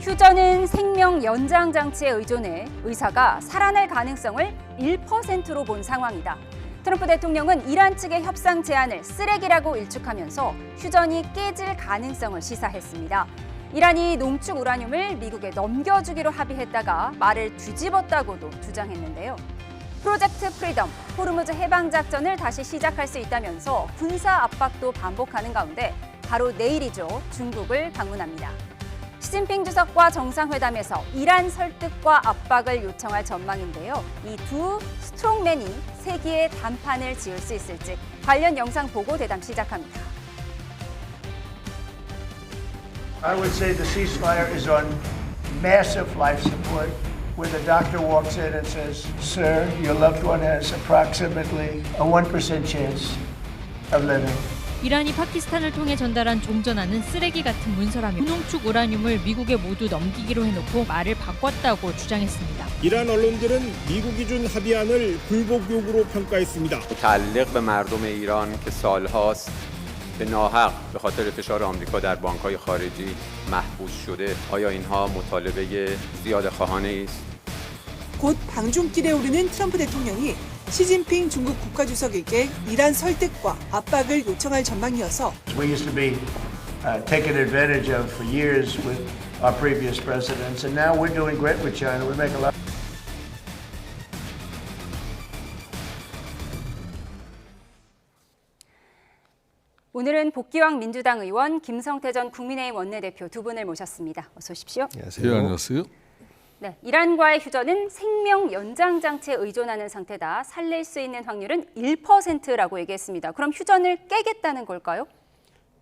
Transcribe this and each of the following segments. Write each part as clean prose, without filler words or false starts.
휴전은 생명 연장 장치에 의존해 의사가 살아날 가능성을 1%로 본 상황이다. 트럼프 대통령은 이란 측의 협상 제안을 쓰레기라고 일축하면서 휴전이 깨질 가능성을 시사했습니다. 이란이 농축 우라늄을 미국에 넘겨주기로 합의했다가 말을 뒤집었다고도 주장했는데요. 프로젝트 프리덤, 호르무즈 해방 작전을 다시 시작할 수 있다면서 군사 압박도 반복하는 가운데 바로 내일이죠. 중국을 방문합니다. 시진핑 주석과 정상회담에서 이란 설득과 압박을 요청할 전망인데요. 이 두 스트롱맨이 세기의 단판을 지을 수 있을지 관련 영상 보고 대담 시작합니다. I would say the ceasefire is on massive life support, where the doctor walks in and says, "Sir, your loved one has approximately a 1% chance of living." 이란이 파키스탄을 통해 전달한 종전하는 쓰레기 같은 문서라며 농축 우라늄을 미국에 모두 넘기기로 해놓고 말을 바꿨다고 주장했습니다. 이란 언론들은 미국이 준 합의안을 굴복 요구로 평가했습니다. متعلق به مردم ایران که سالهاست به ناحق به خاطر فشار آمریکا در بانک‌های خارجی محبوس شده آیا اینها مطالبه زیاده‌خواهانه است؟ 곧 방중길에 오르는 트럼프 대통령이 시진핑 중국 국가주석에게 이란 설득과 압박을 요청할 전망이어서 We used to be taken advantage of for years with our previous presidents, and now we're doing great with China. We make a lot. 오늘은 복귀왕 민주당 의원 김성태 전 국민의힘 원내대표 두 분을 모셨습니다. 어서 오십시오. 안녕하세요. 안녕하세요. 네, 이란과의 휴전은 생명 연장 장치에 의존하는 상태다. 살릴 수 있는 확률은 1%라고 얘기했습니다. 그럼 휴전을 깨겠다는 걸까요?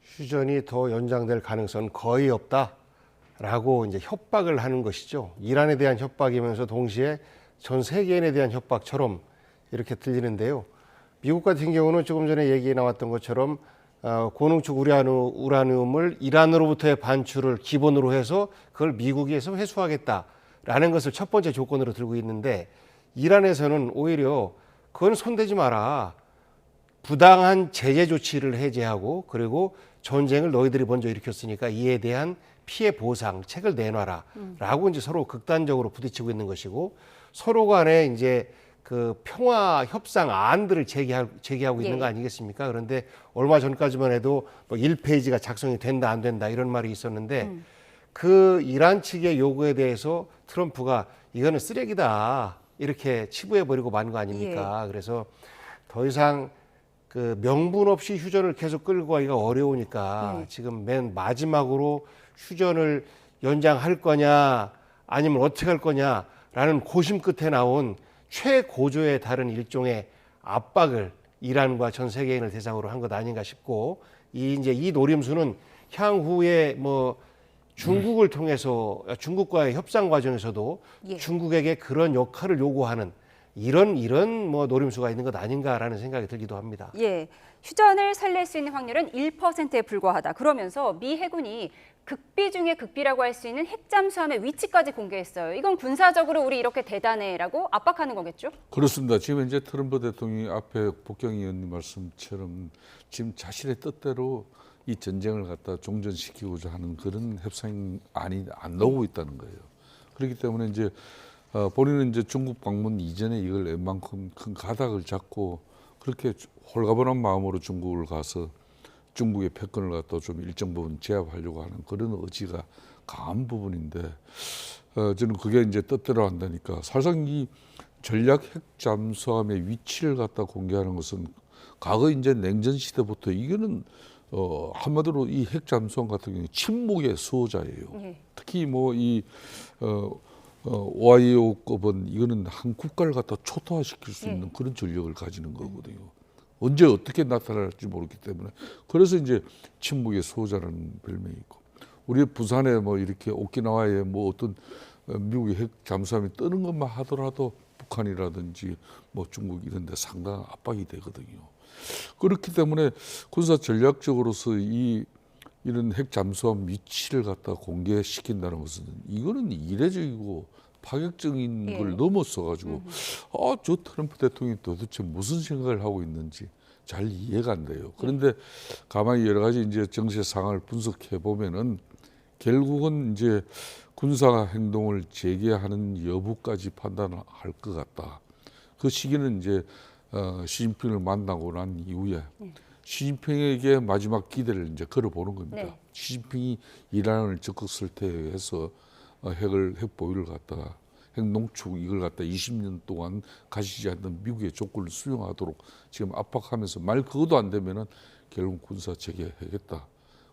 휴전이 더 연장될 가능성은 거의 없다라고 이제 협박을 하는 것이죠. 이란에 대한 협박이면서 동시에 전 세계인에 대한 협박처럼 이렇게 들리는데요. 미국 같은 경우는 조금 전에 얘기 나왔던 것처럼 고농축 우라늄을 이란으로부터의 반출을 기본으로 해서 그걸 미국에서 회수하겠다라는 것을 첫 번째 조건으로 들고 있는데, 이란에서는 오히려 그건 손대지 마라. 부당한 제재 조치를 해제하고 그리고 전쟁을 너희들이 먼저 일으켰으니까 이에 대한 피해 보상책을 내놔라 라고 이제 서로 극단적으로 부딪히고 있는 것이고, 서로 간에 이제 그 평화 협상 안들을 제기하고 있는 거 아니겠습니까? 그런데 얼마 전까지만 해도 뭐 1페이지가 작성이 된다 안 된다 이런 말이 있었는데 그 이란 측의 요구에 대해서 트럼프가 이거는 쓰레기다 이렇게 치부해버리고 만 거 아닙니까? 그래서 더 이상 그 명분 없이 휴전을 계속 끌고 가기가 어려우니까 지금 맨 마지막으로 휴전을 연장할 거냐 아니면 어떻게 할 거냐라는 고심 끝에 나온 최고조에 다른 일종의 압박을 이란과 전 세계인을 대상으로 한 것 아닌가 싶고, 이 노림수는 향후에 뭐 중국을 통해서 중국과의 협상 과정에서도 중국에게 그런 역할을 요구하는 이런 뭐 노림수가 있는 것 아닌가라는 생각이 들기도 합니다. 예, 휴전을 살릴 수 있는 확률은 1%에 불과하다. 그러면서 미 해군이 극비 중에 극비라고 할 수 있는 핵 잠수함의 위치까지 공개했어요. 이건 군사적으로 우리 이렇게 대단해라고 압박하는 거겠죠? 그렇습니다. 지금 이제 트럼프 대통령이 앞에 복경 의원님 말씀처럼 지금 자신의 뜻대로 이 전쟁을 갖다 종전시키고자 하는 그런 협상안이 안 나오고 있다는 거예요. 그렇기 때문에 이제 본인은 이제 중국 방문 이전에 이걸 웬만큼 큰 가닥을 잡고 그렇게 홀가분한 마음으로 중국을 가서 중국의 패권을 갖다 좀 일정 부분 제압하려고 하는 그런 의지가 강한 부분인데, 저는 그게 이제 뜻대로 한다니까. 사실상 이 전략 핵 잠수함의 위치를 갖다 공개하는 것은 과거 이제 냉전 시대부터 이거는 한마디로 이 핵 잠수함 같은 경우에 침묵의 수호자예요. 특히 뭐 이 OIO급은 이거는 한 국가를 갖다 초토화시킬 수 있는 그런 전력을 가지는 거거든요. 언제 어떻게 나타날지 모르기 때문에. 그래서 이제 침묵의 수호자라는 별명이 있고, 우리 부산에 뭐 이렇게 오키나와에 뭐 어떤 미국의 핵 잠수함이 뜨는 것만 하더라도 북한이라든지 뭐 중국 이런 데 상당한 압박이 되거든요. 그렇기 때문에 군사 전략적으로서 이런 핵 잠수함 위치를 갖다 공개시킨다는 것은 이거는 이례적이고 파격적인 걸 넘어서 가지고 저 트럼프 대통령이 도대체 무슨 생각을 하고 있는지 잘 이해가 안 돼요. 그런데 가만히 여러 가지 이제 정세 상황을 분석해 보면은 결국은 이제 군사 행동을 재개하는 여부까지 판단할 것 같다. 그 시기는 이제 시진핑을 만나고 난 이후에 시진핑에게 마지막 기대를 이제 걸어보는 겁니다. 네. 시진핑이 이란을 적극 설득해서 핵 보유를 갖다가 핵 농축 이걸 갖다 20년 동안 가지지 않는 미국의 조건을 수용하도록 지금 압박하면서 말 그것도 안 되면은 결국 군사 재개하겠다.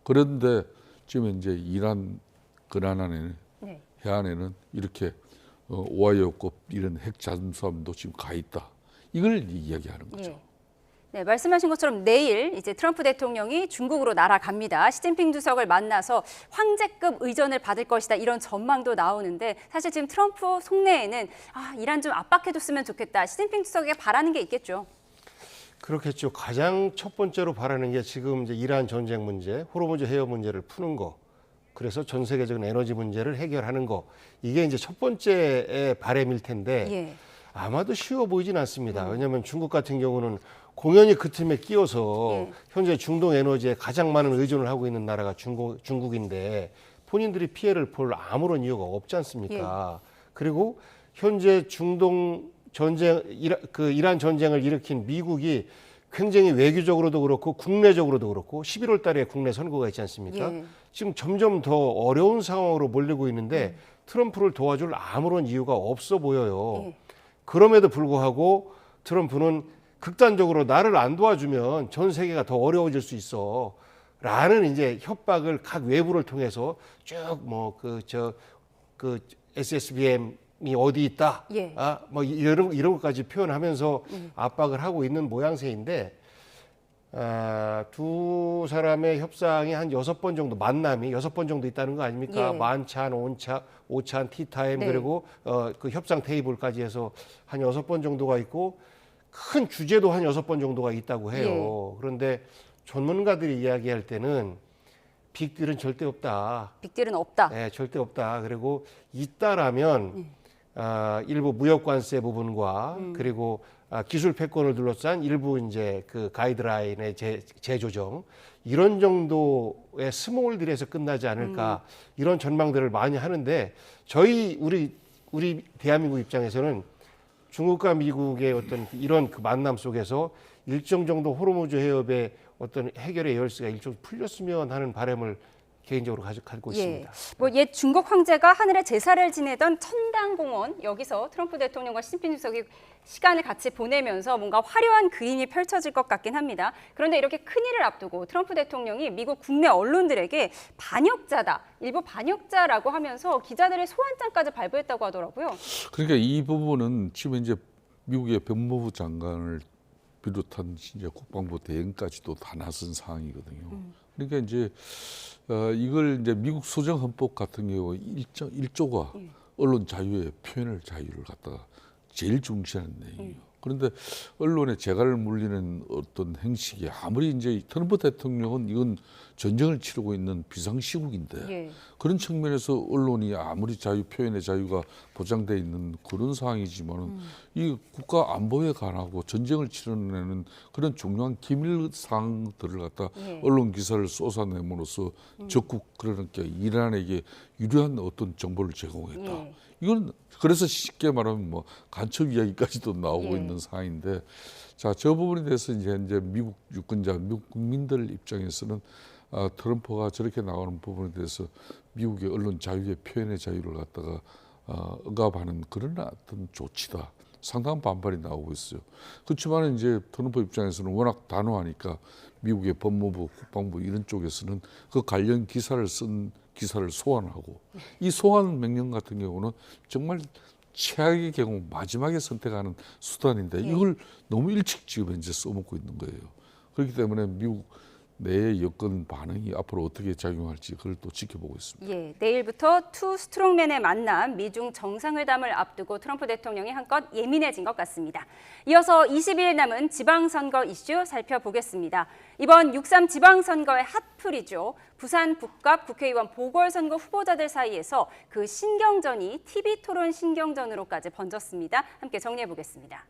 그런데 지금 이제 이란 근해안에는 네. 해안에는 이렇게 오하이오급 이런 핵 잠수함도 지금 가 있다. 이걸 이야기하는 거죠. 예. 네, 말씀하신 것처럼 내일 이제 트럼프 대통령이 중국으로 날아갑니다. 시진핑 주석을 만나서 황제급 의전을 받을 것이다 이런 전망도 나오는데 사실 지금 트럼프 속내에는 이란 좀 압박해줬으면 좋겠다. 시진핑 주석에게 바라는 게 있겠죠. 그렇겠죠. 가장 첫 번째로 바라는 게 지금 이제 이란 전쟁 문제, 호르무즈 해협 문제를 푸는 거. 그래서 전 세계적인 에너지 문제를 해결하는 거. 이게 이제 첫 번째의 바람일 텐데 예. 아마도 쉬워 보이진 않습니다. 왜냐하면 중국 같은 경우는 공연히 그 틈에 끼어서 현재 중동 에너지에 가장 많은 의존을 하고 있는 나라가 중국인데 본인들이 피해를 볼 아무런 이유가 없지 않습니까? 그리고 현재 중동 전쟁, 이란 전쟁을 일으킨 미국이 굉장히 외교적으로도 그렇고 국내적으로도 그렇고 11월 달에 국내 선거가 있지 않습니까? 지금 점점 더 어려운 상황으로 몰리고 있는데 트럼프를 도와줄 아무런 이유가 없어 보여요. 그럼에도 불구하고 트럼프는 극단적으로 나를 안 도와주면 전 세계가 더 어려워질 수 있어. 라는 이제 협박을 각 외부를 통해서 쭉 SSBM이 어디 있다. 이런 것까지 표현하면서 압박을 하고 있는 모양새인데 두 사람의 협상이 한 6번 정도 만남이 6번 정도 있다는 거 아닙니까? 만찬, 오찬, 티타임 그리고 그 협상 테이블까지 해서 한 6번 정도가 있고 큰 주제도 한 6번 정도가 있다고 해요. 그런데 전문가들이 이야기할 때는 빅딜은 절대 없다. 빅딜은 없다. 네, 절대 없다. 그리고 있다라면 일부 무역 관세 부분과 그리고 기술 패권을 둘러싼 일부 이제 그 가이드라인의 재조정 이런 정도의 스몰 딜에서 끝나지 않을까 이런 전망들을 많이 하는데 우리 대한민국 입장에서는 중국과 미국의 어떤 이런 그 만남 속에서 일정 정도 호르무즈 해협의 어떤 해결의 열쇠가 일정 풀렸으면 하는 바람을 개인적으로 갖고 있습니다. 옛 중국 황제가 하늘에 제사를 지내던 천당공원 여기서 트럼프 대통령과 시진핑 주석이 시간을 같이 보내면서 뭔가 화려한 그림이 펼쳐질 것 같긴 합니다. 그런데 이렇게 큰일을 앞두고 트럼프 대통령이 미국 국내 언론들에게 반역자다, 일부 반역자라고 하면서 기자들의 소환장까지 발부했다고 하더라고요. 그러니까 이 부분은 지금 이제 미국의 법무부 장관을 비롯한 이제 국방부 대행까지도 다 나선 상황이거든요. 그러니까 이제 이걸 이제 미국 소정 헌법 같은 경우 1조가 언론 자유의 표현의 자유를 갖다가 제일 중시하는 내용이에요. 그런데 언론에 재갈을 물리는 어떤 행식이 아무리 이제 트럼프 대통령은 이건 전쟁을 치르고 있는 비상시국인데 그런 측면에서 언론이 아무리 표현의 자유가 보장돼 있는 그런 상황이지만은 이 국가 안보에 관하고 전쟁을 치러내는 그런 중요한 기밀 사항들을 갖다 언론 기사를 쏟아내므로써 적국 그러니까 이란에게 유리한 어떤 정보를 제공했다. 이건 그래서 쉽게 말하면 뭐 간첩 이야기까지도 나오고 있는 상황인데 자, 저 부분에 대해서 이제 미국 유권자, 미국 국민들 입장에서는 트럼프가 저렇게 나오는 부분에 대해서 미국의 언론 자유의 표현의 자유를 갖다가 억압하는 그런 어떤 조치다. 상당한 반발이 나오고 있어요. 그렇지만 이제 트럼프 입장에서는 워낙 단호하니까 미국의 법무부, 국방부 이런 쪽에서는 그 관련 기사를 소환하고 이 소환 명령 같은 경우는 정말 최악의 경우 마지막에 선택하는 수단인데 이걸 너무 일찍 지금 현재 써먹고 있는 거예요. 그렇기 때문에 미국 내의 여권 반응이 앞으로 어떻게 작용할지 그걸 또 지켜보고 있습니다. 내일부터 투 스트롱맨의 만남, 미중 정상회담을 앞두고 트럼프 대통령이 한껏 예민해진 것 같습니다. 이어서 22일 남은 지방선거 이슈 살펴보겠습니다. 이번 6.3 지방선거의 핫플이죠. 부산 북갑 국회의원 보궐선거 후보자들 사이에서 그 신경전이 TV토론 신경전으로까지 번졌습니다. 함께 정리해보겠습니다.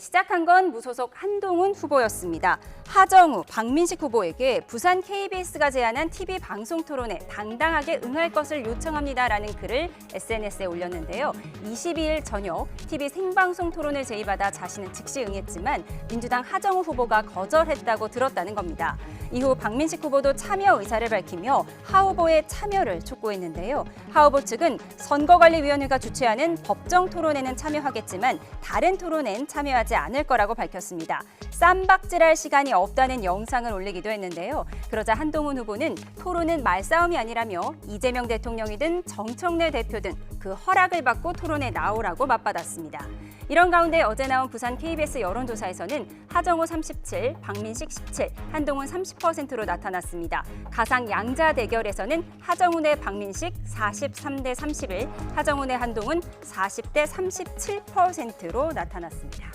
시작한 건 무소속 한동훈 후보였습니다. 하정우, 박민식 후보에게 부산 KBS가 제안한 TV 방송 토론에 당당하게 응할 것을 요청합니다라는 글을 SNS에 올렸는데요. 22일 저녁 TV 생방송 토론을 제의받아 자신은 즉시 응했지만 민주당 하정우 후보가 거절했다고 들었다는 겁니다. 이후 박민식 후보도 참여 의사를 밝히며 하 후보의 참여를 촉구했는데요. 하 후보 측은 선거관리위원회가 주최하는 법정 토론에는 참여하겠지만 다른 토론엔 참여하지 않을 거라고 밝혔습니다. 쌈박질할 시간이 없다는 영상을 올리기도 했는데요. 그러자 한동훈 후보는 토론은 말싸움이 아니라며 이재명 대통령이든 정청래 대표든 그 허락을 받고 토론에 나오라고 맞받았습니다. 이런 가운데 어제 나온 부산 KBS 여론조사에서는 하정우 37, 박민식 17, 한동훈 30%로 나타났습니다. 가상 양자 대결에서는 하정우 대 박민식 43대 31, 하정우 대 한동훈 40대 37%로 나타났습니다.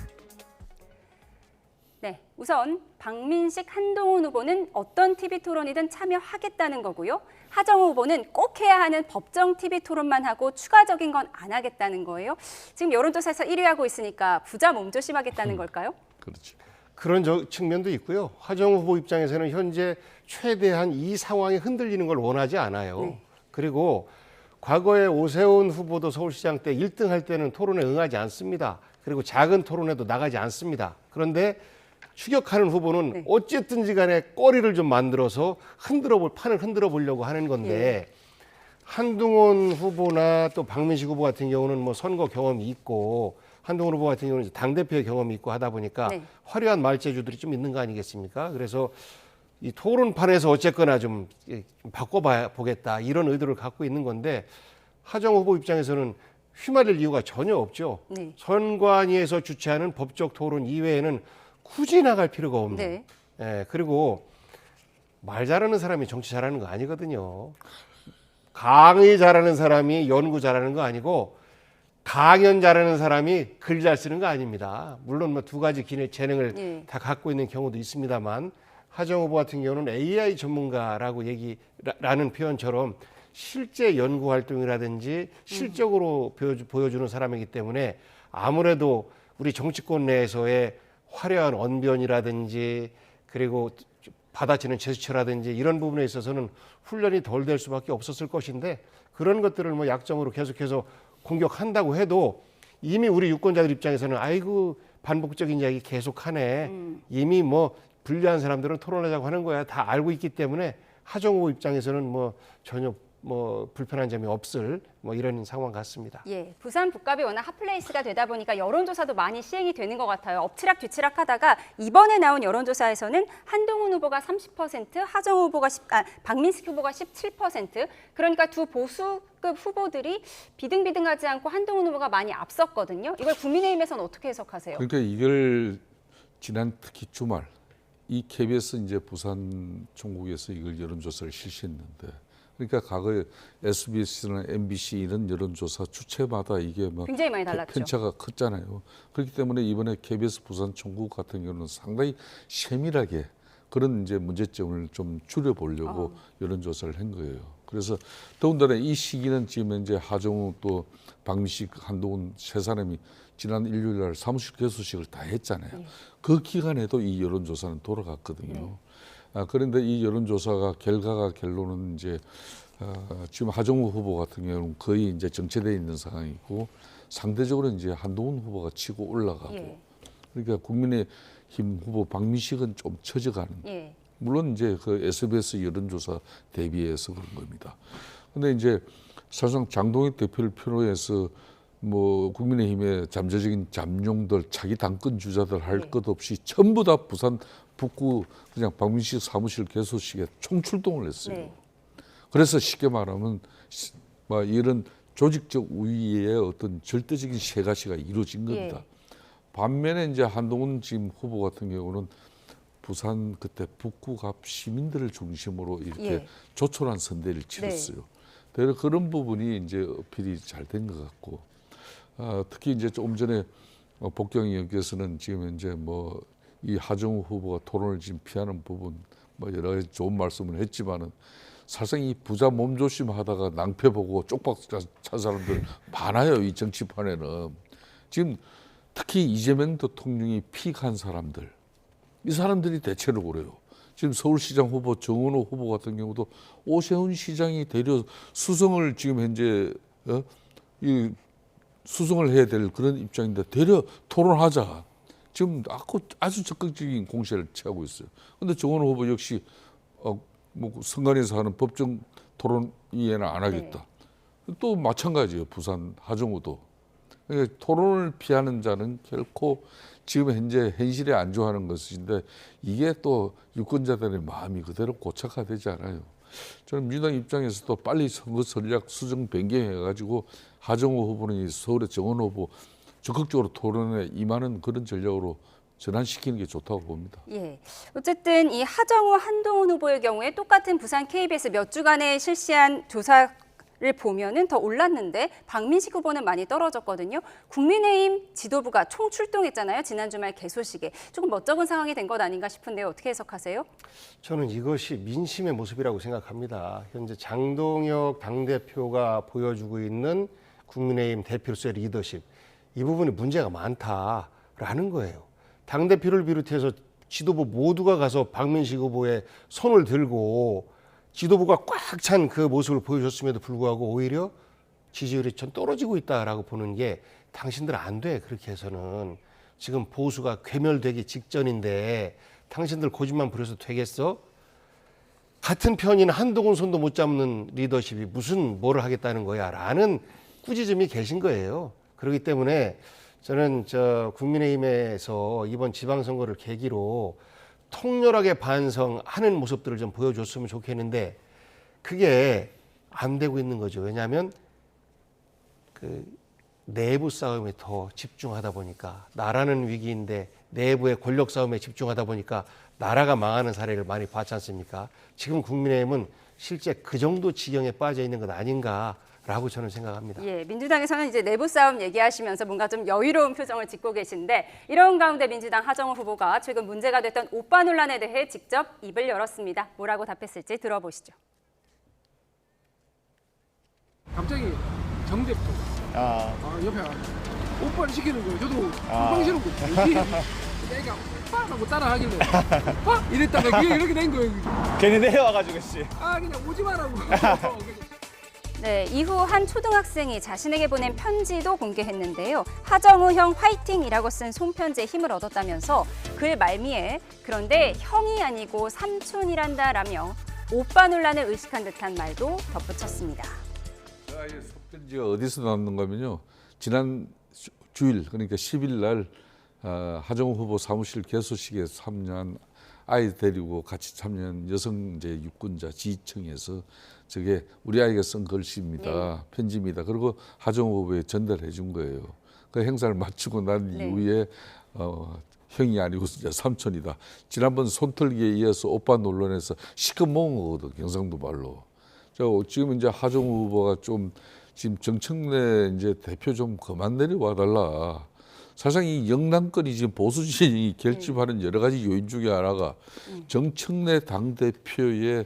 네, 우선 박민식, 한동훈 후보는 어떤 TV 토론이든 참여하겠다는 거고요. 하정우 후보는 꼭 해야 하는 법정 TV 토론만 하고 추가적인 건 안 하겠다는 거예요. 지금 여론조사에서 1위 하고 있으니까 부자 몸조심하겠다는 걸까요? 그렇죠. 그런 측면도 있고요. 하정우 후보 입장에서는 현재 최대한 이 상황이 흔들리는 걸 원하지 않아요. 네. 그리고 과거에 오세훈 후보도 서울시장 때 1등 할 때는 토론에 응하지 않습니다. 그리고 작은 토론에도 나가지 않습니다. 그런데 추격하는 후보는 네. 어쨌든지 간에 꼬리를 좀 만들어서 판을 흔들어 보려고 하는 건데 한동훈 후보나 또 박민식 후보 같은 경우는 뭐 선거 경험이 있고 한동훈 후보 같은 경우는 당대표의 경험이 있고 하다 보니까 네. 화려한 말재주들이 좀 있는 거 아니겠습니까? 그래서 이 토론판에서 어쨌거나 좀 바꿔보겠다 이런 의도를 갖고 있는 건데 하정우 후보 입장에서는 휘말릴 이유가 전혀 없죠. 네. 선관위에서 주최하는 법적 토론 이외에는 굳이 나갈 필요가 없는. 네. 예, 그리고 말 잘하는 사람이 정치 잘하는 거 아니거든요. 강의 잘하는 사람이 연구 잘하는 거 아니고 강연 잘하는 사람이 글 잘 쓰는 거 아닙니다. 물론 뭐 두 가지 재능을 네. 다 갖고 있는 경우도 있습니다만 하정우 후보 같은 경우는 AI 전문가라고 라는 표현처럼 실제 연구 활동이라든지 실적으로 보여주는 사람이기 때문에 아무래도 우리 정치권 내에서의 화려한 언변이라든지 그리고 받아치는 제스처라든지 이런 부분에 있어서는 훈련이 덜 될 수밖에 없었을 것인데 그런 것들을 뭐 약점으로 계속해서 공격한다고 해도 이미 우리 유권자들 입장에서는 아이고 반복적인 이야기 계속하네. 이미 뭐 불리한 사람들은 토론하자고 하는 거야. 다 알고 있기 때문에 하정우 후보 입장에서는 뭐 전혀 뭐 불편한 점이 없을 뭐 이런 상황 같습니다. 예, 부산 북갑이 워낙 핫플레이스가 되다 보니까 여론조사도 많이 시행이 되는 것 같아요. 엎치락 뒤치락 하다가 이번에 나온 여론조사에서는 한동훈 후보가 30%, 하정우 후보가 박민식 후보가 17%. 그러니까 두 보수급 후보들이 비등비등하지 않고 한동훈 후보가 많이 앞섰거든요. 이걸 국민의힘에서는 어떻게 해석하세요? 그러니까 이걸 지난 특히 주말 이 KBS 이제 부산 총국에서 이걸 여론조사를 실시했는데. 그러니까 과거에 SBS나 MBC 이런 여론조사 주체마다 이게 막 굉장히 많이 달랐죠. 편차가 컸잖아요. 그렇기 때문에 이번에 KBS 부산 총국 같은 경우는 상당히 세밀하게 그런 이제 문제점을 좀 줄여보려고 여론조사를 한 거예요. 그래서 더군다나 이 시기는 지금 이제 하정우 또 박민식, 한동훈 세 사람이 지난 일요일 날 사무실 개소식을 다 했잖아요. 네. 그 기간에도 이 여론조사는 돌아갔거든요. 네. 그런데 이 여론조사가 결론은 이제 지금 하정우 후보 같은 경우는 거의 이제 정체되어 있는 상황이고 상대적으로 이제 한동훈 후보가 치고 올라가고 예. 그러니까 국민의힘 후보 박민식은 좀 처져가는. 예. 물론 이제 그 SBS 여론조사 대비해서 그런 겁니다. 근데 이제 사실상 장동익 대표를 필요해서 뭐 국민의힘의 잠재적인 잠룡들, 차기 당권 주자들 할 것 없이 전부 다 부산 북구 그냥 박민식 사무실 개소식에 총출동을 했어요. 네. 그래서 쉽게 말하면 뭐 이런 조직적 우위의 어떤 절대적인 쇠가시가 이루어진 겁니다. 예. 반면에 이제 한동훈 지금 후보 같은 경우는 부산 그때 북구갑 시민들을 중심으로 이렇게 예. 조촐한 선대를 치렀어요. 그래서 그런 부분이 이제 어필이 잘 된 것 같고 특히 이제 조금 전에 복경 의원께서는 지금 이제 뭐 이 하정우 후보가 토론을 지금 피하는 부분 뭐 여러 가지 좋은 말씀을 했지만은 사실상 이 부자 몸조심하다가 낭패 보고 쪽박 찬 사람들 많아요. 이 정치판에는 지금 특히 이재명 대통령이 픽한 사람들 이 사람들이 대체로 그래요. 지금 서울시장 후보 정은호 후보 같은 경우도 오세훈 시장이 대려 수성을 지금 현재 이 수성을 해야 될 그런 입장인데 대려 토론하자. 지금 아주 적극적인 공세를 취하고 있어요. 그런데 정은호 후보 역시 뭐 선관위에서 하는 법정 토론 이해는 안 하겠다. 또 마찬가지예요. 부산 하정우도. 그러니까 토론을 피하는 자는 결코 지금 현재 현실에 안주하는 것인데 이게 또 유권자들의 마음이 그대로 고착화되지 않아요. 저는 민주당 입장에서도 빨리 선거 전략 수정 변경해가지고 하정우 후보는 서울의 정은호 후보 적극적으로 토론에 임하는 그런 전략으로 전환시키는 게 좋다고 봅니다. 예. 어쨌든 이 하정우, 한동훈 후보의 경우에 똑같은 부산 KBS 몇 주간에 실시한 조사를 보면은 더 올랐는데 박민식 후보는 많이 떨어졌거든요. 국민의힘 지도부가 총출동했잖아요. 지난 주말 개소식에. 조금 멋쩍은 상황이 된 것 아닌가 싶은데요. 어떻게 해석하세요? 저는 이것이 민심의 모습이라고 생각합니다. 현재 장동혁 당대표가 보여주고 있는 국민의힘 대표로서의 리더십, 이 부분에 문제가 많다라는 거예요. 당대표를 비롯해서 지도부 모두가 가서 박민식 후보의 손을 들고 지도부가 꽉 찬 그 모습을 보여줬음에도 불구하고 오히려 지지율이 좀 떨어지고 있다라고 보는 게 당신들 안 돼. 그렇게 해서는 지금 보수가 괴멸되기 직전인데 당신들 고집만 부려서 되겠어? 같은 편인 한동훈 손도 못 잡는 리더십이 무슨 뭐를 하겠다는 거야 라는 꾸짖음이 계신 거예요. 그렇기 때문에 저는 국민의힘에서 이번 지방선거를 계기로 통렬하게 반성하는 모습들을 좀 보여줬으면 좋겠는데 그게 안 되고 있는 거죠. 왜냐하면 그 내부 싸움에 더 집중하다 보니까 나라는 위기인데 내부의 권력 싸움에 집중하다 보니까 나라가 망하는 사례를 많이 봤지 않습니까? 지금 국민의힘은 실제 그 정도 지경에 빠져 있는 것 아닌가라고 저는 생각합니다. 예, 민주당에서는 이제 내부 싸움 얘기하시면서 뭔가 좀 여유로운 표정을 짓고 계신데 이런 가운데 민주당 하정우 후보가 최근 문제가 됐던 오빠 논란에 대해 직접 입을 열었습니다. 뭐라고 답했을지 들어보시죠. 갑자기 정 대표 옆에 오빠를 시키는 거예요. 저도 금방 싫은 거예요. 내가 오빠라고 따라하길래 오빠? 이랬다가 그게 이렇게 된 거예요. 괜히 내려와가지고 씨. 그냥 오지 마라고. 네, 이후 한 초등학생이 자신에게 보낸 편지도 공개했는데요. 하정우 형 화이팅이라고 쓴 손편지에 힘을 얻었다면서 글 말미에 그런데 형이 아니고 삼촌이란다라며 오빠 논란을 의식한 듯한 말도 덧붙였습니다. 이 손편지가 어디서 나왔는가면요. 지난 주일 그러니까 10일 날 하정우 후보 사무실 개소식에 참여한 아이 데리고 같이 참여한 여성제 유권자 지지층에서 저게 우리 아이가 쓴 글씨입니다. 편지입니다. 그리고 하정우 후보에 전달해 준 거예요. 그 행사를 마치고 난 이후에 형이 아니고 삼촌이다. 지난번 손털기에 이어서 오빠 논란에서 시커먼 거거든. 경상도 말로. 지금 이제 하정우 후보가 좀 지금 정청래 이제 대표 좀 그만 내려와 달라. 사실상 이 영남권이 지금 보수 진영이 결집하는 여러 가지 요인 중에 하나가 정청래 당대표의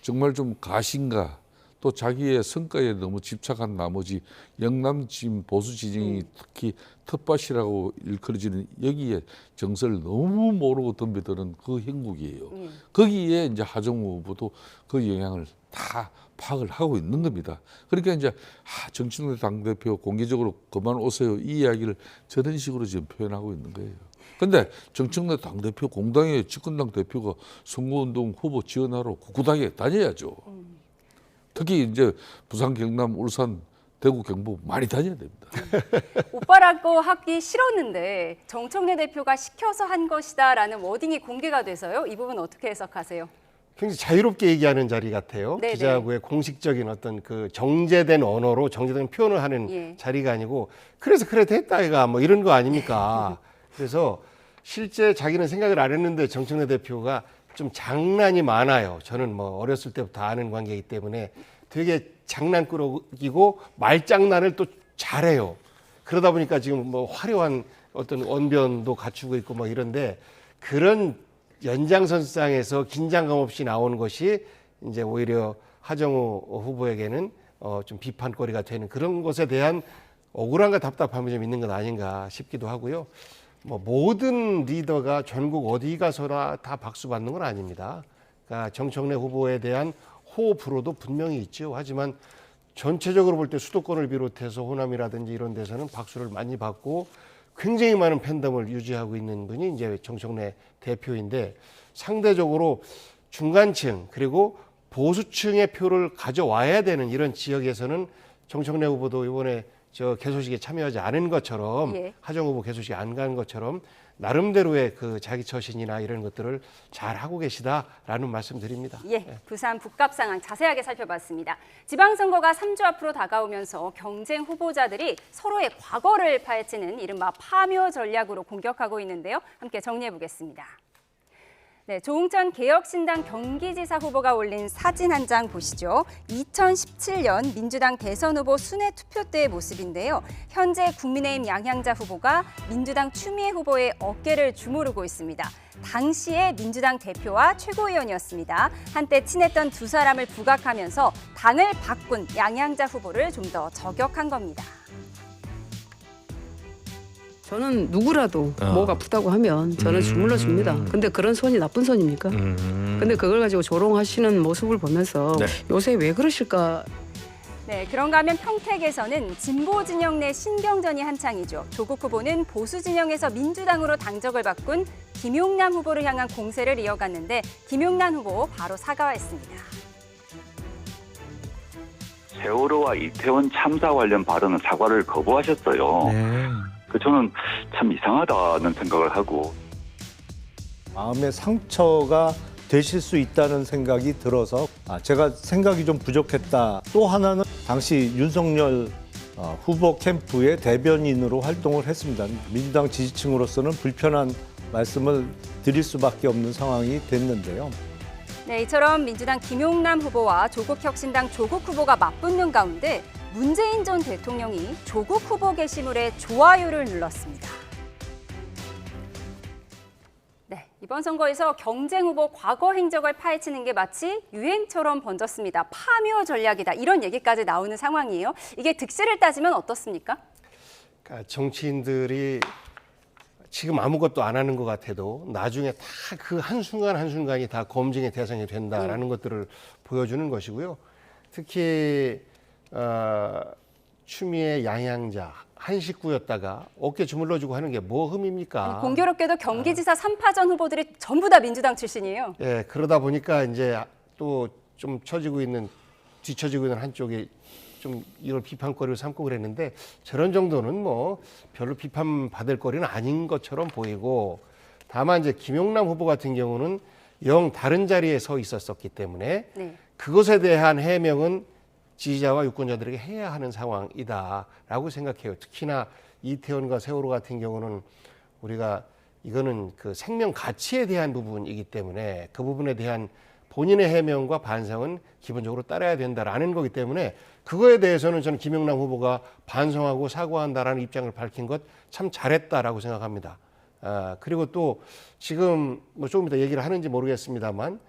정말 좀 가신가 또 자기의 성과에 너무 집착한 나머지 영남 지금 보수 진영이 특히 텃밭이라고 일컬어지는 여기에 정서를 너무 모르고 덤벼드는 그 형국이에요. 거기에 이제 하정우 후보도 그 영향을 다 파악을 하고 있는 겁니다. 그러니까 이제 정청래 당대표 공개적으로 그만 오세요 이 이야기를 저런 식으로 지금 표현하고 있는 거예요. 그런데 정청래 당대표 공당의 집권당 대표가 선거운동 후보 지원하러 구구당에 다녀야죠. 특히 이제 부산, 경남, 울산, 대구, 경북 많이 다녀야 됩니다. 오빠라고 하기 싫었는데 정청래 대표가 시켜서 한 것이다라는 워딩이 공개가 돼서요. 이 부분 어떻게 해석하세요? 굉장히 자유롭게 얘기하는 자리 같아요. 네네. 기자하고의 공식적인 어떤 그 정제된 언어로 정제된 표현을 하는 자리가 아니고 그래서 그래 됐다 이가 뭐 이런 거 아닙니까? 그래서 실제 자기는 생각을 안 했는데 정청래 대표가 좀 장난이 많아요. 저는 뭐 어렸을 때부터 아는 관계이기 때문에 되게 장난꾸러기고 말장난을 또 잘해요. 그러다 보니까 지금 뭐 화려한 어떤 언변도 갖추고 있고 뭐 이런데 그런 연장선상에서 긴장감 없이 나오는 것이 이제 오히려 하정우 후보에게는 좀 비판거리가 되는 그런 것에 대한 억울함과 답답함이 좀 있는 것 아닌가 싶기도 하고요. 뭐 모든 리더가 전국 어디 가서나 다 박수 받는 건 아닙니다. 그러니까 정청래 후보에 대한 호불호도 분명히 있죠. 하지만 전체적으로 볼 때 수도권을 비롯해서 호남이라든지 이런 데서는 박수를 많이 받고 굉장히 많은 팬덤을 유지하고 있는 분이 이제 정청래 대표인데, 상대적으로 중간층 그리고 보수층의 표를 가져와야 되는 이런 지역에서는 정청래 후보도 이번에 저 개소식에 참여하지 않은 것처럼, 예. 하정 후보 개소식에 안 간 것처럼 나름대로의 그 자기 처신이나 이런 것들을 잘 하고 계시다라는 말씀드립니다. 예, 부산 북갑 상황 자세하게 살펴봤습니다. 지방선거가 3주 앞으로 다가오면서 경쟁 후보자들이 서로의 과거를 파헤치는 이른바 파묘 전략으로 공격하고 있는데요. 함께 정리해 보겠습니다. 네, 조응천 개혁신당 경기지사 후보가 올린 사진 한 장 보시죠. 2017년 민주당 대선 후보 순회 투표 때의 모습인데요. 현재 국민의힘 양향자 후보가 민주당 추미애 후보의 어깨를 주무르고 있습니다. 당시의 민주당 대표와 최고위원이었습니다. 한때 친했던 두 사람을 부각하면서 당을 바꾼 양향자 후보를 좀 더 저격한 겁니다. 저는 누구라도 목 아프다고 하면 저는 주물러 줍니다. 근데 그런 손이 나쁜 손입니까? 근데 그걸 가지고 조롱하시는 모습을 보면서 요새 왜 그러실까? 네, 그런가 하면 평택에서는 진보 진영 내 신경전이 한창이죠. 조국 후보는 보수 진영에서 민주당으로 당적을 바꾼 김용남 후보를 향한 공세를 이어갔는데 김용남 후보 바로 사과했습니다. 세월호와 이태원 참사 관련 발언은 사과를 거부하셨어요. 저는 참 이상하다는 생각을 하고, 마음의 상처가 되실 수 있다는 생각이 들어서 제가 생각이 좀 부족했다. 또 하나는 당시 윤석열 후보 캠프의 대변인으로 활동을 했습니다. 민주당 지지층으로서는 불편한 말씀을 드릴 수밖에 없는 상황이 됐는데요. 네, 이처럼 민주당 김용남 후보와 조국혁신당 조국 후보가 맞붙는 가운데 문재인 전 대통령이 조국 후보 게시물에 좋아요를 눌렀습니다. 네, 이번 선거에서 경쟁 후보 과거 행적을 파헤치는 게 마치 유행처럼 번졌습니다. 파묘 전략이다, 이런 얘기까지 나오는 상황이에요. 이게 득실을 따지면 어떻습니까? 그러니까 정치인들이 지금 아무것도 안 하는 것 같아도 나중에 다 그 한순간 한순간이 다 검증의 대상이 된다라는 것들을 보여주는 것이고요. 특히 추미애 양향자 한 식구였다가 어깨 주물러주고 하는 게 뭐 흠입니까? 공교롭게도 경기지사 3파전 후보들이 전부 다 민주당 출신이에요. 예, 그러다 보니까 이제 또 좀 뒤처지고 있는 한쪽이 좀 이걸 비판거리로 삼고 그랬는데, 저런 정도는 뭐 별로 비판받을 거리는 아닌 것처럼 보이고, 다만 이제 김용남 후보 같은 경우는 영 다른 자리에 서 있었기 때문에 그것에 대한 해명은 지지자와 유권자들에게 해야 하는 상황이다라고 생각해요. 특히나 이태원과 세월호 같은 경우는 우리가 이거는 그 생명 가치에 대한 부분이기 때문에 그 부분에 대한 본인의 해명과 반성은 기본적으로 따라야 된다라는 거기 때문에, 그거에 대해서는 저는 김용남 후보가 반성하고 사과한다라는 입장을 밝힌 것 참 잘했다라고 생각합니다. 그리고 또 지금 뭐 조금 이따 얘기를 하는지 모르겠습니다만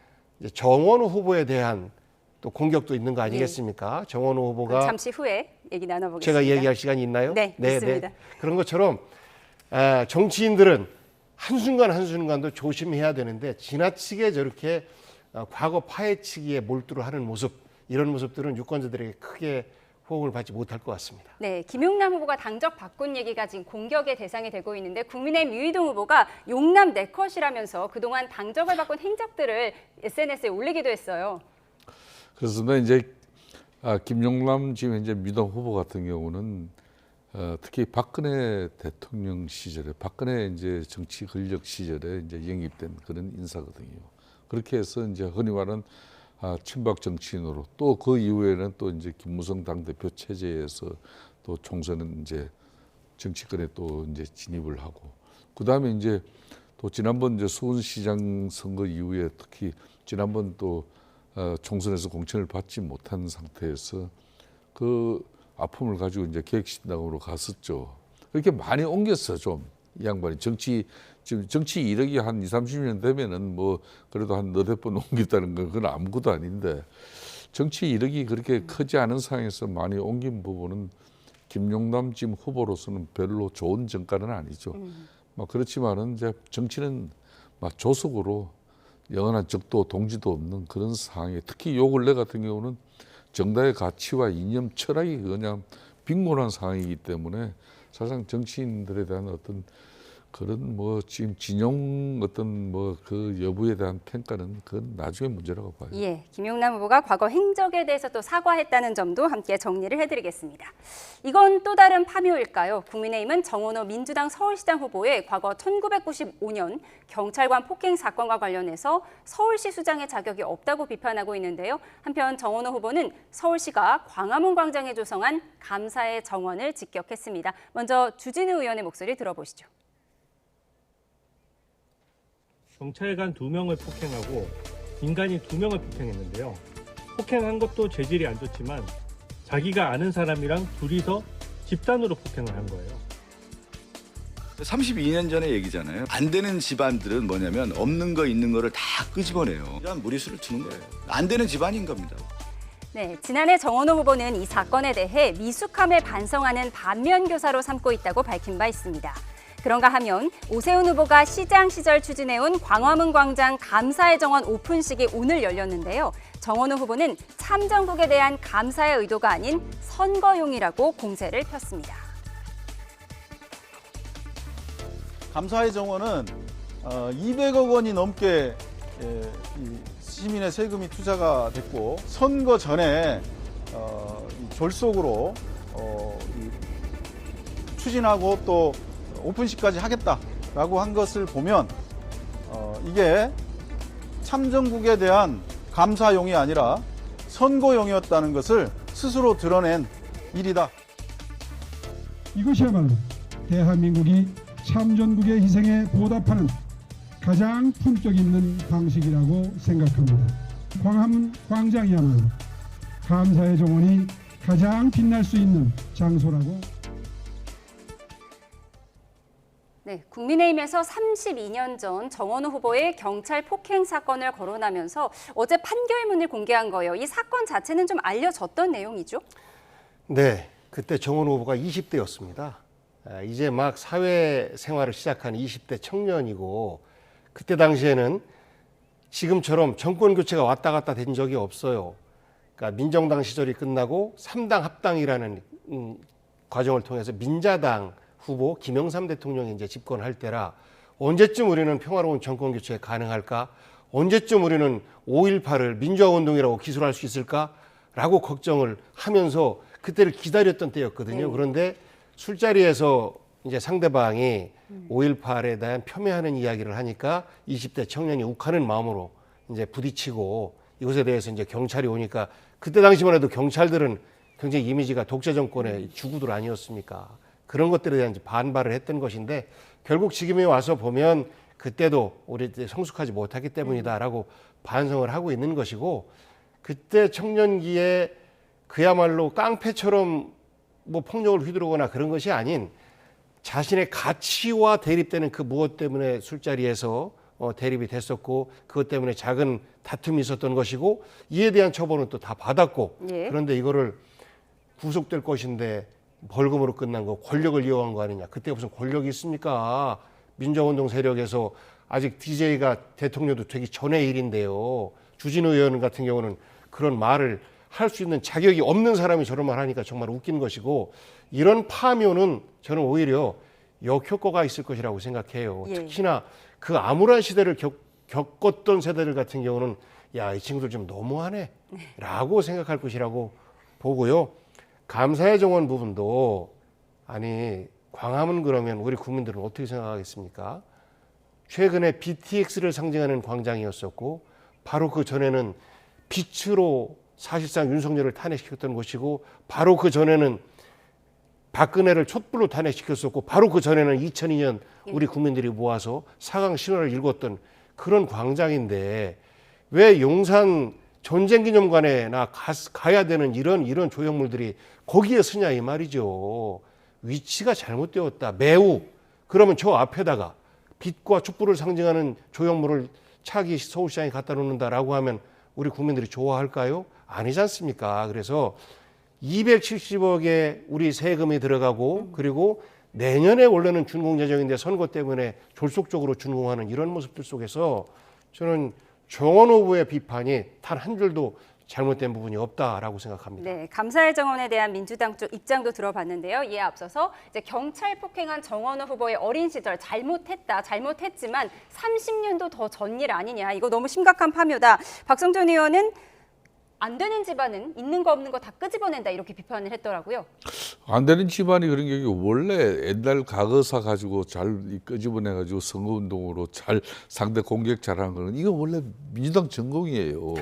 이제 정원우 후보에 대한 또 공격도 있는 거 아니겠습니까? 정원우 후보가 잠시 후에 얘기 나눠보겠습니다. 제가 얘기할 시간이 있나요? 네, 있습니다. 그런 것처럼 정치인들은 한순간 한순간도 조심해야 되는데, 지나치게 저렇게 과거 파헤치기에 몰두를 하는 모습, 이런 모습들은 유권자들에게 크게 호응을 받지 못할 것 같습니다. 네, 김용남 후보가 당적 바꾼 얘기가 지금 공격의 대상이 되고 있는데, 국민의힘 유이동 후보가 용남 내 컷이라면서 그동안 당적을 바꾼 행적들을 SNS에 올리기도 했어요. 그렇습니다. 이제 김용남 지금 현재 민주당 후보 같은 경우는 특히 박근혜 대통령 시절에, 박근혜 이제 정치 권력 시절에 이제 영입된 그런 인사거든요. 그렇게 해서 이제 흔히 말하는 친박 정치인으로, 또 그 이후에는 또 이제 김무성 당대표 체제에서 또 총선은 이제 정치권에 또 이제 진입을 하고, 그 다음에 이제 또 지난번 이제 수원시장 선거 이후에 특히 지난번 또 총선에서 공천을 받지 못한 상태에서 그 아픔을 가지고 이제 개혁신당으로 갔었죠. 그렇게 많이 옮겼어, 좀. 이 양반이 지금 정치 이력이 한 20, 30년 되면은 뭐 그래도 한 너댓 번 옮겼다는 건 그건 아무것도 아닌데, 정치 이력이 그렇게 크지 않은 상황에서 많이 옮긴 부분은 김용남 지금 후보로서는 별로 좋은 정가는 아니죠. 그렇지만은 이제 정치는 조속으로 영원한 적도 동지도 없는 그런 상황에, 특히 요 근래 같은 경우는 정당의 가치와 이념, 철학이 그냥 빈곤한 상황이기 때문에 사실상 정치인들에 대한 어떤 그런 지금 진영 어떤 그 여부에 대한 평가는 그건 나중에 문제라고 봐요. 예, 김용남 후보가 과거 행적에 대해서 또 사과했다는 점도 함께 정리를 해드리겠습니다. 이건 또 다른 파묘일까요? 국민의힘은 정원호 민주당 서울시장 후보의 과거 1995년 경찰관 폭행 사건과 관련해서 서울시 수장의 자격이 없다고 비판하고 있는데요. 한편 정원호 후보는 서울시가 광화문 광장에 조성한 감사의 정원을 직격했습니다. 먼저 주진우 의원의 목소리 들어보시죠. 경찰관 2명을 폭행하고 민간인 2명을 폭행했는데요. 폭행한 것도 죄질이 안 좋지만 자기가 아는 사람이랑 둘이서 집단으로 폭행을 한 거예요. 32년 전의 얘기잖아요. 안 되는 집안들은 뭐냐면 없는 거 있는 거를 다 끄집어내요. 이런 무리수를 두는 거예요. 안 되는 집안인 겁니다. 네, 지난해 정원호 후보는 이 사건에 대해 미숙함을 반성하는 반면교사로 삼고 있다고 밝힌 바 있습니다. 그런가 하면 오세훈 후보가 시장 시절 추진해온 광화문 광장 감사의 정원 오픈식이 오늘 열렸는데요. 정원호 후보는 참정국에 대한 감사의 의도가 아닌 선거용이라고 공세를 폈습니다. 감사의 정원은 200억 원이 넘게 시민의 세금이 투자가 됐고 선거 전에 졸속으로 추진하고 또 오픈식까지 하겠다라고 한 것을 보면 이게 참정국에 대한 감사용이 아니라 선거용이었다는 것을 스스로 드러낸 일이다. 이것이야말로 대한민국이 참전국의 희생에 보답하는 가장 품격 있는 방식이라고 생각합니다. 광화문 광장이야말로 감사의 정원이 가장 빛날 수 있는 장소라고. 네, 국민의힘에서 32년 전 정원호 후보의 경찰 폭행 사건을 거론하면서 어제 판결문을 공개한 거예요. 이 사건 자체는 좀 알려졌던 내용이죠? 네, 그때 정원호 후보가 20대였습니다. 이제 막 사회생활을 시작한 20대 청년이고 그때 당시에는 지금처럼 정권 교체가 왔다 갔다 된 적이 없어요. 그러니까 민정당 시절이 끝나고 3당 합당이라는 과정을 통해서 민자당 후보 김영삼 대통령이 이제 집권할 때라 언제쯤 우리는 평화로운 정권 교체 가능할까? 언제쯤 우리는 5.18을 민주화 운동이라고 기술할 수 있을까라고 걱정을 하면서 그때를 기다렸던 때였거든요. 그런데 술자리에서 이제 상대방이 5.18에 대한 폄훼하는 이야기를 하니까 20대 청년이 욱하는 마음으로 이제 부딪히고 이것에 대해서 이제 경찰이 오니까 그때 당시만 해도 경찰들은 굉장히 이미지가 독재 정권의 주구들 아니었습니까? 그런 것들에 대한 반발을 했던 것인데 결국 지금에 와서 보면 그때도 우리 성숙하지 못하기 때문이다라고 반성을 하고 있는 것이고 그때 청년기에 그야말로 깡패처럼 폭력을 휘두르거나 그런 것이 아닌 자신의 가치와 대립되는 그 무엇 때문에 술자리에서 대립이 됐었고 그것 때문에 작은 다툼이 있었던 것이고 이에 대한 처벌은 또 다 받았고 그런데 이거를 구속될 것인데 벌금으로 끝난 거 권력을 이용한 거 아니냐. 그때 무슨 권력이 있습니까? 민주화운동 세력에서 아직 DJ가 대통령도 되기 전의 일인데요. 주진우 의원 같은 경우는 그런 말을 할 수 있는 자격이 없는 사람이 저런 말 하니까 정말 웃긴 것이고 이런 파묘는 저는 오히려 역효과가 있을 것이라고 생각해요. 특히나 그 암울한 시대를 겪었던 세대들 같은 경우는 야, 이 친구들 좀 너무하네 라고 생각할 것이라고 보고요. 감사의 정원 부분도 아니 광화문 그러면 우리 국민들은 어떻게 생각하겠습니까? 최근에 BTX를 상징하는 광장이었었고 바로 그 전에는 빛으로 사실상 윤석열을 탄핵시켰던 것이고 바로 그 전에는 박근혜를 촛불로 탄핵시켰었고 바로 그 전에는 2002년 우리 국민들이 모아서 사강 신화를 읽었던 그런 광장인데 왜 용산 전쟁기념관에나 가야 되는 이런 조형물들이 거기에 쓰냐 이 말이죠. 위치가 잘못되었다. 매우. 그러면 저 앞에다가 빛과 촛불을 상징하는 조형물을 차기 서울시장에 갖다 놓는다라고 하면 우리 국민들이 좋아할까요? 아니지 않습니까? 그래서 270억의 우리 세금이 들어가고 그리고 내년에 원래는 준공 예정인데 선거 때문에 졸속적으로 준공하는 이런 모습들 속에서 저는 정원 후보의 비판이 단 한 줄도 잘못된 부분이 없다라고 생각합니다. 네, 감사의 정원에 대한 민주당 쪽 입장도 들어봤는데요. 이에 앞서서 이제 경찰 폭행한 정원호 후보의 어린 시절 잘못했지만 30년도 더 전 일 아니냐. 이거 너무 심각한 파묘다. 박성준 의원은 안 되는 집안은 있는 거 없는 거 다 끄집어낸다 이렇게 비판을 했더라고요. 안 되는 집안이 그런 게 원래 옛날 과거사 가지고 잘 끄집어내 가지고 선거운동으로 잘 상대 공격 잘하는 거는 이거 원래 민주당 전공이에요.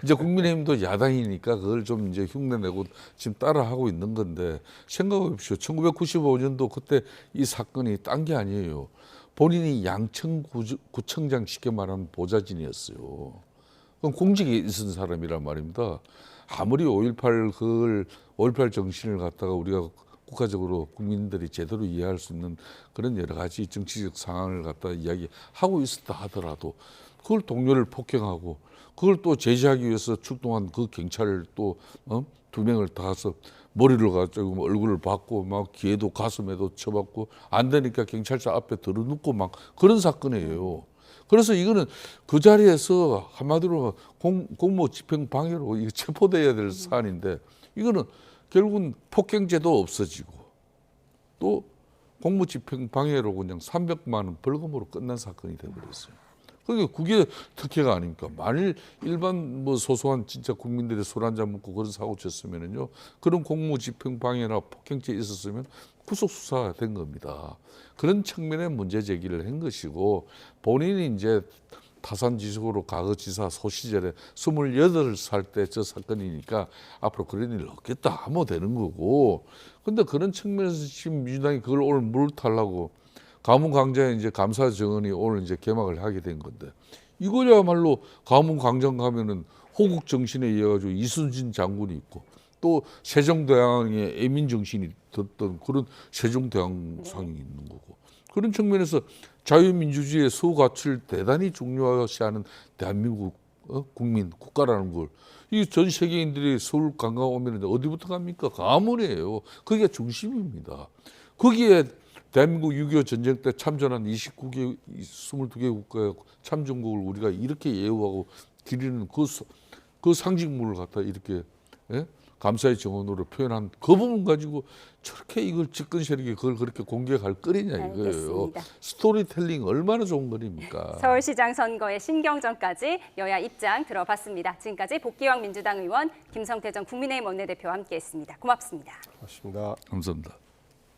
이제 국민의힘도 야당이니까 그걸 좀 이제 흉내내고 지금 따라하고 있는 건데 생각해 보십시오. 1995년도 그때 이 사건이 딴 게 아니에요. 본인이 양천구청장 쉽게 말하면 보좌진이었어요. 그럼 공직에 있은 사람이란 말입니다. 아무리 5.18 정신을 갖다가 우리가 국가적으로 국민들이 제대로 이해할 수 있는 그런 여러 가지 정치적 상황을 갖다 이야기하고 있었다 하더라도 그걸 동료를 폭행하고 그걸 또 제지하기 위해서 출동한 그 경찰을 또 2명을 다 가서 머리를 가지고 얼굴을 박고 막 귀에도 가슴에도 쳐박고 안 되니까 경찰서 앞에 들어눕고 막 그런 사건이에요. 그래서 이거는 그 자리에서 한마디로 공모 집행 방해로 이거 체포돼야 될 사안인데 이거는 결국은 폭행죄도 없어지고 또 공모 집행 방해로 그냥 300만 원 벌금으로 끝난 사건이 돼버렸어요. 그게 특혜가 아닙니까? 만일 일반 뭐 소소한 진짜 국민들이 술 한잔 먹고 그런 사고 쳤으면은요, 그런 공무 집행 방해나 폭행죄 있었으면 구속 수사가 된 겁니다. 그런 측면의 문제 제기를 한 것이고 본인이 이제 타산지석으로 과거 지사 소 시절에 28살 때 저 사건이니까 앞으로 그런 일 없겠다 하면 되는 거고. 근데 그런 측면에서 지금 민주당이 그걸 오늘 물타려고 가문광장에 이제 감사 정원이 오늘 이제 개막을 하게 된 건데 이거야말로 가문광장 가면은 호국 정신에 의해 가지고 이순신 장군이 있고 또 세종대왕의 애민 정신이 뒀던 그런 세종대왕상이 있는 거고 그런 측면에서 자유민주주의의 소가치를 대단히 중요시하는 대한민국 국민 국가라는 걸 이 전 세계인들이 서울 관광 오면 어디부터 갑니까? 가문이에요. 그게 중심입니다. 거기에 대한민국 6.25 전쟁 때 참전한 22개 국가의 참전국을 우리가 이렇게 예우하고 기리는 그 상징물을 갖다 이렇게 감사의 정원으로 표현한 그 부분 가지고 저렇게 이걸 집권 세력이 그걸 그렇게 공격할 거리냐 이거예요. 알겠습니다. 스토리텔링 얼마나 좋은 거입니까? 서울시장 선거의 신경전까지 여야 입장 들어봤습니다. 지금까지 복귀왕 민주당 의원 김성태 전 국민의힘 원내대표와 함께했습니다. 고맙습니다. 고맙습니다. 감사합니다.